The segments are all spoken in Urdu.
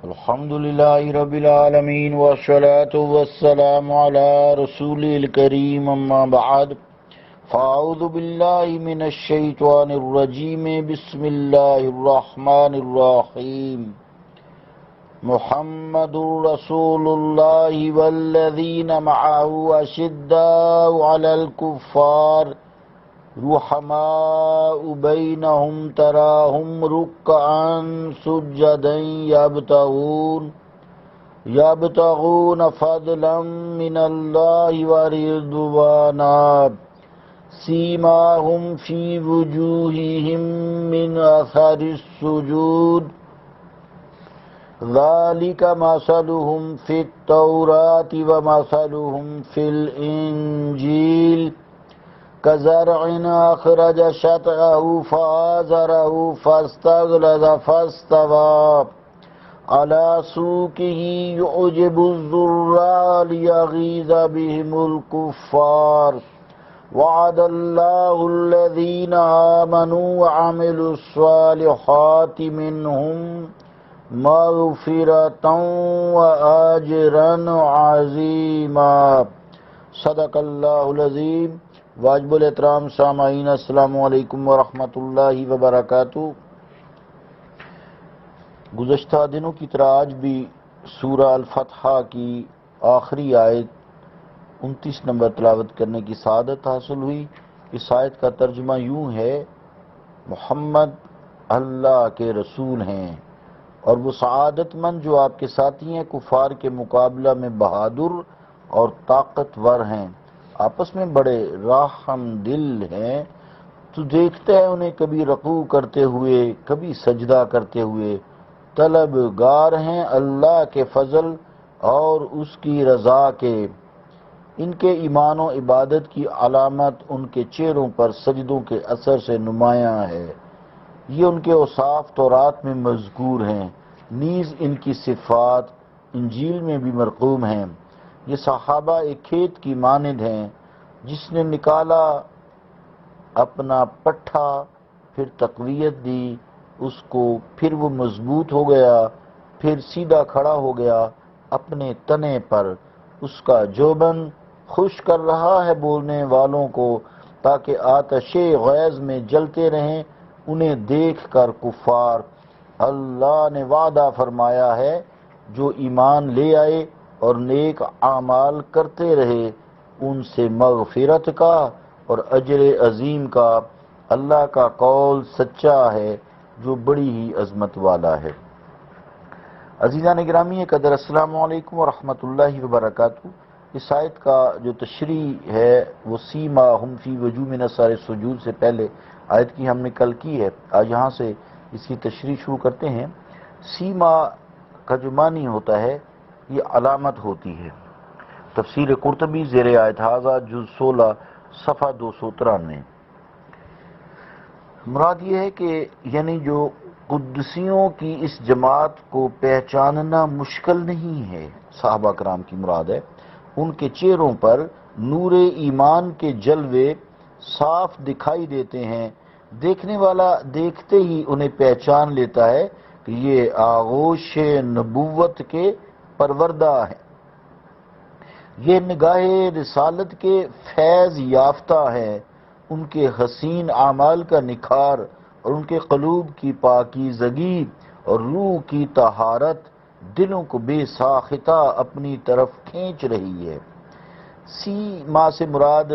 الحمد لله رب العالمين والصلاة والسلام على رسول الكريم أما بعد فأعوذ بالله من الشيطان الرجيم بسم الله الرحمن الرحيم محمد رسول الله والذين معه أشداء على الكفار رحماء بينهم تراهم ركعا سجدا يبتغون فضلا من الله ورضوانا سيماهم في وجوههم من أثر السجود ذلك مثلهم في التوراة ومثلهم في الإنجيل كزرع أخرج شطأه فآزره فاستغلظ فاستوى على سوقه يعجب الزراع ليغيظ بهم الكفار وعد الله الذين آمنوا وعملوا الصالحات منهم مغفرة وأجرا عظيما صدق اللہ العظیم۔ واجب الاحترام سامعین، السلام علیکم ورحمۃ اللہ وبرکاتہ۔ گزشتہ دنوں کی طرح آج بھی سورہ الفتح کی آخری آیت 29 نمبر تلاوت کرنے کی سعادت حاصل ہوئی۔ اس آیت کا ترجمہ یوں ہے: محمد اللہ کے رسول ہیں اور وہ سعادت مند جو آپ کے ساتھی ہیں، کفار کے مقابلہ میں بہادر اور طاقتور ہیں، آپس میں بڑے رحم دل ہیں۔ تو دیکھتا ہے انہیں کبھی رکوع کرتے ہوئے، کبھی سجدہ کرتے ہوئے، طلبگار ہیں اللہ کے فضل اور اس کی رضا کے۔ ان کے ایمان و عبادت کی علامت ان کے چہروں پر سجدوں کے اثر سے نمایاں ہے۔ یہ ان کے اوصاف تورات میں مذکور ہیں، نیز ان کی صفات انجیل میں بھی مرقوم ہیں۔ یہ صحابہ ایک کھیت کی مانند ہیں جس نے نکالا اپنا پٹھا، پھر تقویت دی اس کو، پھر وہ مضبوط ہو گیا، پھر سیدھا کھڑا ہو گیا اپنے تنے پر۔ اس کا جوبن خوش کر رہا ہے بولنے والوں کو تاکہ آتش غیظ میں جلتے رہیں انہیں دیکھ کر کفار۔ اللہ نے وعدہ فرمایا ہے جو ایمان لے آئے اور نیک اعمال کرتے رہے ان سے مغفرت کا اور اجر عظیم کا۔ اللہ کا قول سچا ہے جو بڑی ہی عظمت والا ہے۔ عزیزان گرامی قدر، السلام علیکم ورحمۃ اللہ وبرکاتہ۔ اس آیت کا جو تشریح ہے وہ سیماہم فی وجوہ من اثر السجود سے پہلے آیت کی ہم نے کل کی ہے۔ آج یہاں سے اس کی تشریح شروع کرتے ہیں۔ سیما کا جو معنی ہوتا ہے یہ علامت ہوتی ہے۔ تفسیر قرطبی زیر آیت ھذا جز 16 صفحہ 293۔ مراد یہ ہے کہ یعنی جو قدسیوں کی اس جماعت کو پہچاننا مشکل نہیں ہے، صحابہ کرام کی مراد ہے، ان کے چہروں پر نور ایمان کے جلوے صاف دکھائی دیتے ہیں۔ دیکھنے والا دیکھتے ہی انہیں پہچان لیتا ہے کہ یہ آغوش نبوت کے پروردہ ہیں، یہ نگاہ رسالت کے فیض یافتہ ہیں۔ ان کے حسین اعمال کا نکھار اور ان کے قلوب کی پاکیزگی اور روح کی طہارت دلوں کو بے ساختہ اپنی طرف کھینچ رہی ہے۔ سیما سے مراد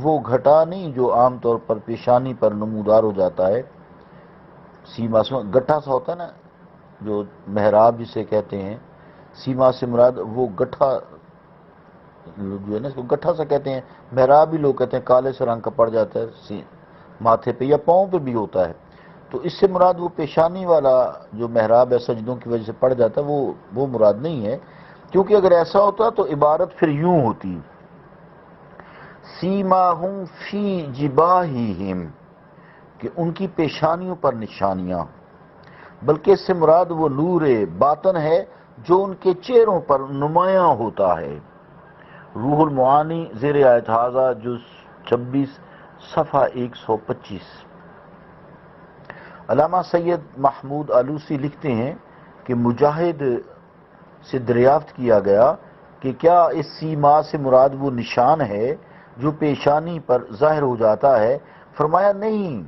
وہ گھٹا نہیں جو عام طور پر پیشانی پر نمودار ہو جاتا ہے۔ سیما سے گٹھا سا ہوتا ہے نا، جو محراب جسے کہتے ہیں، سیما سے مراد وہ گٹھا جو ہے نا، اس کو گٹھا سا کہتے ہیں۔ محراب بھی لوگ کہتے ہیں کالے سے رنگ کا پڑ جاتا ہے ماتھے پہ یا پاؤں پہ بھی ہوتا ہے، تو اس سے مراد وہ پیشانی والا جو محراب ہے سجدوں کی وجہ سے پڑ جاتا ہے وہ مراد نہیں ہے، کیونکہ اگر ایسا ہوتا تو عبارت پھر یوں ہوتی: سیماہم فی جباہہم، کہ ان کی پیشانیوں پر نشانیاں، بلکہ اس سے مراد وہ نور باطن ہے جو ان کے چہروں پر نمایاں ہوتا ہے۔ روح المعانی زیر آیت ھذا جز 26 صفحہ 125۔ علامہ سید محمود آلوسی لکھتے ہیں کہ مجاہد سے دریافت کیا گیا کہ کیا اس سیما سے مراد وہ نشان ہے جو پیشانی پر ظاہر ہو جاتا ہے؟ فرمایا نہیں،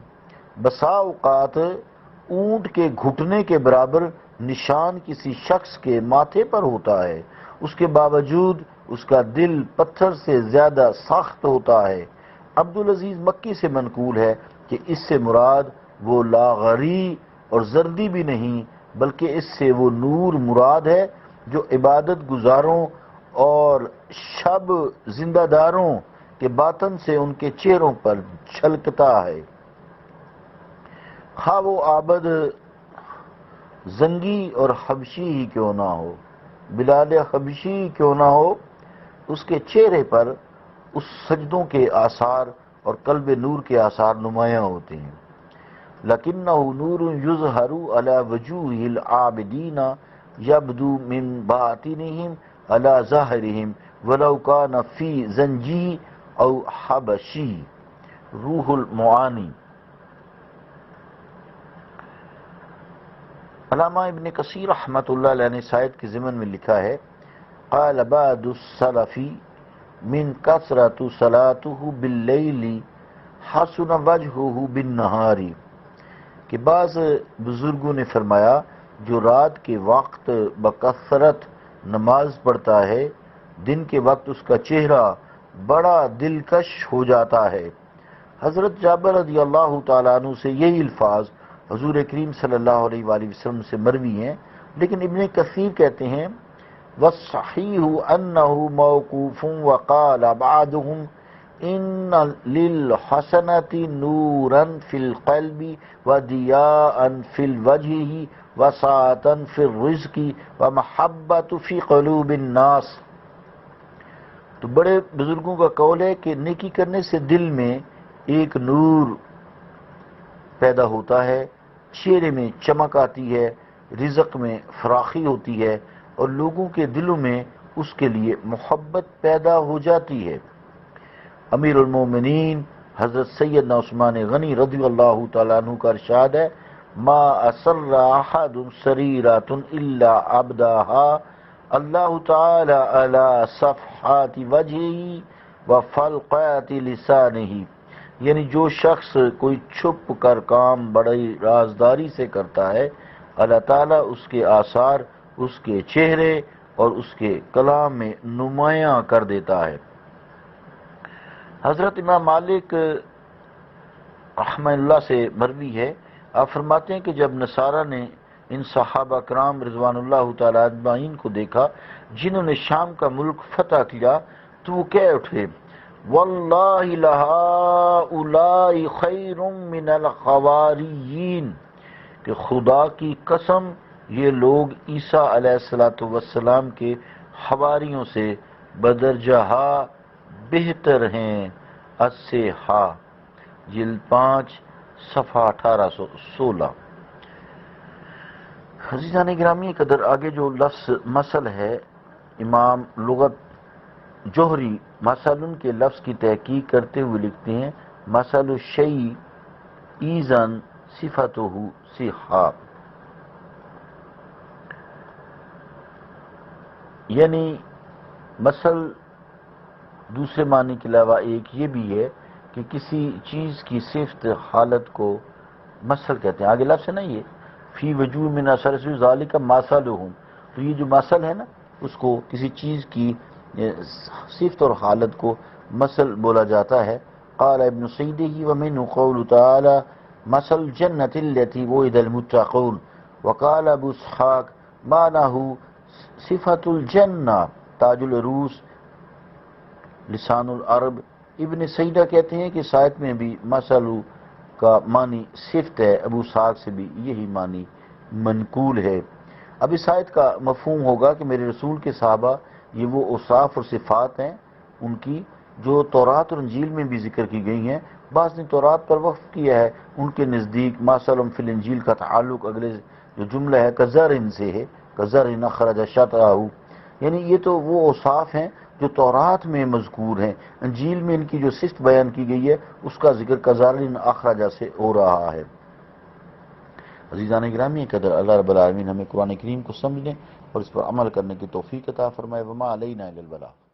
بسا اوقات اونٹ کے گھٹنے کے برابر نشان کسی شخص کے ماتھے پر ہوتا ہے، اس کے باوجود اس کا دل پتھر سے زیادہ سخت ہوتا ہے۔ عبدالعزیز مکی سے منقول ہے کہ اس سے مراد وہ لاغری اور زردی بھی نہیں، بلکہ اس سے وہ نور مراد ہے جو عبادت گزاروں اور شب زندہ داروں کے باطن سے ان کے چہروں پر چھلکتا ہے، خواہ وہ عابد زنگی اور حبشی ہی کیوں نہ ہو، بلال حبشی ہی کیوں نہ ہو، اس کے چہرے پر اس سجدوں کے آثار اور قلب نور کے آثار نمایاں ہوتے ہیں۔ لَكِنَّهُ نُورٌ يُظْهَرُ عَلَى وُجُوهِ الْعَابِدِينَ يَبْدُو مِنْ بَاطِنِهِمْ عَلَى ظَاهِرِهِمْ وَلَوْ كَانَ فِي زَنْجِي أَوْ حَبَشِي۔ روح المعانی۔ علامہ ابن کثیر رحمۃ اللہ علیہ نے اس آیت کے ضمن میں لکھا ہے، قال بعض السلف من کثرۃ صلاته باللیل حسن وجهه بالنہار، کہ بعض بزرگوں نے فرمایا جو رات کے وقت بکثرت نماز پڑھتا ہے، دن کے وقت اس کا چہرہ بڑا دلکش ہو جاتا ہے۔ حضرت جابر رضی اللہ تعالیٰ عنہ سے یہی الفاظ حضور کریم صلی اللہ علیہ وآلہ وسلم سے مروی ہیں، لیکن ابن کثیر کہتے ہیں وَالصَّحِيحُ أَنَّهُ مَوْقُوفٌ وَقَالَ بَعْضُهُمْ إِنَّ لِلْحَسَنَةِ نُورًا فِي الْقَلْبِ وَضِيَاءً فِي الْوَجْهِ وَسَعَةً فِي الرِّزْقِ وَمَحَبَّةً فِي قُلُوبِ النَّاسِ۔ تو بڑے بزرگوں کا قول ہے کہ نیکی کرنے سے دل میں ایک نور پیدا ہوتا ہے، چہرے میں چمک آتی ہے، رزق میں فراخی ہوتی ہے اور لوگوں کے دلوں میں اس کے لیے محبت پیدا ہو جاتی ہے۔ امیر المومنین حضرت سیدنا عثمان غنی رضی اللہ تعالیٰ عنہ کا ارشاد ہے، ما اسر احد سریرۃ الا ابداها اللہ تعالی علی صفحات وجهہ وفلقات لسانہ، یعنی جو شخص کوئی چھپ کر کام بڑی رازداری سے کرتا ہے، اللہ تعالیٰ اس کے آثار اس کے چہرے اور اس کے کلام میں نمایاں کر دیتا ہے۔ حضرت امام مالک رحمہ اللہ سے مروی ہے، آپ فرماتے ہیں کہ جب نصارہ نے ان صحابہ کرام رضوان اللہ تعالیٰ اجمعین کو دیکھا جنہوں نے شام کا ملک فتح کیا، تو وہ کہہ اٹھے واللہ لہؤلاء خیر من الحواریین، کہ خدا کی قسم یہ لوگ عیسیٰ علیہ السلام کے حواریوں سے بدرجہ بہتر ہیں۔ الصحا جلد 5 صفحہ 1816۔ عزیزان گرامی قدر، آگے جو لفظ مسل ہے، امام لغت جوہری مثلاً کے لفظ کی تحقیق کرتے ہوئے لکھتے ہیں مثل الشیء ایزن صفتہ صحا، یعنی مثل دوسرے معنی کے علاوہ ایک یہ بھی ہے کہ کسی چیز کی صفت حالت کو مثل کہتے ہیں۔ آگے لفظ ہے نا یہ فی وجوہ من اثر ذالک مثلہم، تو یہ جو مثل ہے نا اس کو کسی چیز کی صفت اور حالت کو مثل بولا جاتا ہے۔ قال ابن سیدہ ومنہ قول تعالی مثل الجنة التي وعد المتقون، وقال ابو اسحاق معنہ صفت الجنہ تاج العروس لسان العرب۔ ابن سیدہ کہتے ہیں کہ اس آیت میں بھی مثل کا معنی صفت ہے، ابو اسحاق سے بھی یہی معنی منقول ہے۔ اب اس آیت کا مفہوم ہوگا کہ میرے رسول کے صحابہ یہ وہ اوصاف اور صفات ہیں ان کی جو تورات اور انجیل میں بھی ذکر کی گئی ہیں۔ بعض نے تورات پر وقف کیا ہے، ان کے نزدیک مثلٌ فی الانجیل کا تعلق اگلے جو جملہ ہے کزرع سے ہے، کزرع اخرج شطأہ، یعنی یہ تو وہ اوصاف ہیں جو تورات میں مذکور ہیں، انجیل میں ان کی جو صفت بیان کی گئی ہے اس کا ذکر کزرع اخرج سے ہو رہا ہے۔ عزیزان گرامی قدر، اللہ رب العالمین ہمیں قرآن کریم کو سمجھنے اور اس پر عمل کرنے کی توفیق عطا فرمائے۔ وما علینا الا البلاغ۔